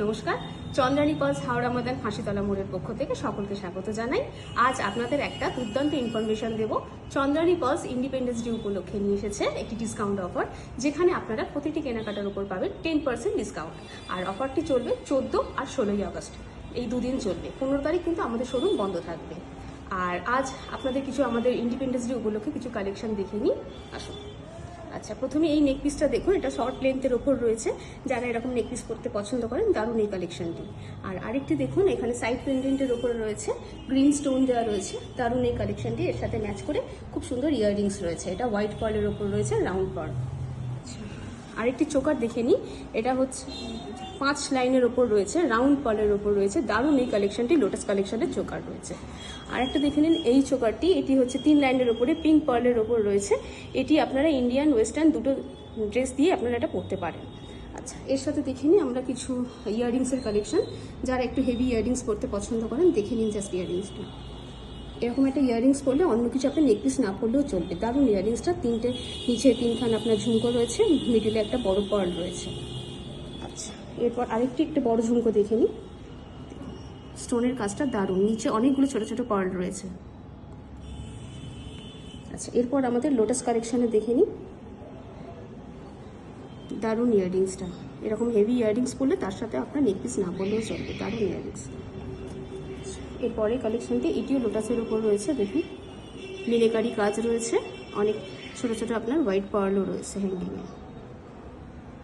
নমস্কার, চন্দ্রানী পালস হাওড়া ময়দান ফাঁসিতলা মোড়ের পক্ষ থেকে সকলকে স্বাগত জানাই। আজ আপনাদের একটা দুর্দান্ত ইনফরমেশন দেব। চন্দ্রানী পালস ইন্ডিপেন্ডেন্স ডে উপলক্ষে নিয়ে এসেছে একটি ডিসকাউন্ট অফার, যেখানে আপনারা প্রতিটি কেনাকাটার উপর পাবেন 10% ডিসকাউন্ট। আর অফারটি চলবে 14 আর 16ই আগস্ট, এই দুদিন চলবে। 15 তারিখ কিন্তু আমাদের শোরুম বন্ধ থাকবে। আর আজ আপনাদের কিছু আমাদের ইন্ডিপেন্ডেন্স ডে উপলক্ষে কিছু কালেকশন দেখে নিই, আসুন। আচ্ছা, প্রথমে এই নেকপিসটা দেখুন, এটা শর্ট লেন্থের ওপর রয়েছে। যারা এরকম নেকপিস পরতে পছন্দ করেন, দারুণ এই কালেকশনটি। আর আরেকটি দেখুন, এখানে সাইড পেন্ডেন্টের ওপর রয়েছে, গ্রিন স্টোন দেওয়া রয়েছে, দারুণ এই কালেকশনটি। এর সাথে ম্যাচ করে খুব সুন্দর ইয়াররিংস রয়েছে। এটা হোয়াইট পার্লের ওপর রয়েছে, রাউন্ড পার্ল। আরেকটি চোকার দেখে নিই, এটা হচ্ছে 5 লাইনের ওপর রয়েছে, রাউন্ড পার্লের ওপর রয়েছে, দারুণ এই কালেকশনটি। লোটাস কালেকশনের চোকার রয়েছে। আর একটা দেখে নিন এই চোকারটি, এটি হচ্ছে 3 লাইনের ওপরে পিঙ্ক পার্লের ওপর রয়েছে। এটি আপনারা ইন্ডিয়ান ওয়েস্টার্ন দুটো ড্রেস দিয়ে আপনারা এটা পরতে পারেন। আচ্ছা, এর সাথে দেখে নিই আমরা কিছু ইয়াররিংসের কালেকশন। যারা একটু হেভি ইয়াররিংস পরতে পছন্দ করেন, দেখে নিন জাস্ট ইয়াররিংসটা। এরকম একটা ইয়াররিংস পরলে অন্য কিছু আপনার নেকপিস না পরলেও চলবে। দারুণ ইয়াররিংসটা, তিনটে নিচে 3খান আপনার ঝুমকো রয়েছে, মিডিলে একটা বড় পার্ল রয়েছে। আচ্ছা, এরপর আরেকটি একটা বড় ঝুমকো দেখে নিই। স্টোনের কাজটা দারুণ, নিচে অনেকগুলো ছোট ছোট পার্ল রয়েছে। আচ্ছা, এরপর আমাদের লোটাস কালেকশানে দেখে নিই। দারুণ ইয়াররিংসটা, এরকম হেভি ইয়াররিংস পরলে তার সাথে আপনার নেকপিস না পরলেও চলবে। দারুণ ইয়াররিংস। এরপরে কালেকশনটি এটিও লোটাসের উপর রয়েছে, দেখুন মিলেকারি কাজ রয়েছে, অনেক ছোট ছোট আপনার হোয়াইট পার্লও রয়েছে হ্যাঙ্গিংয়ে।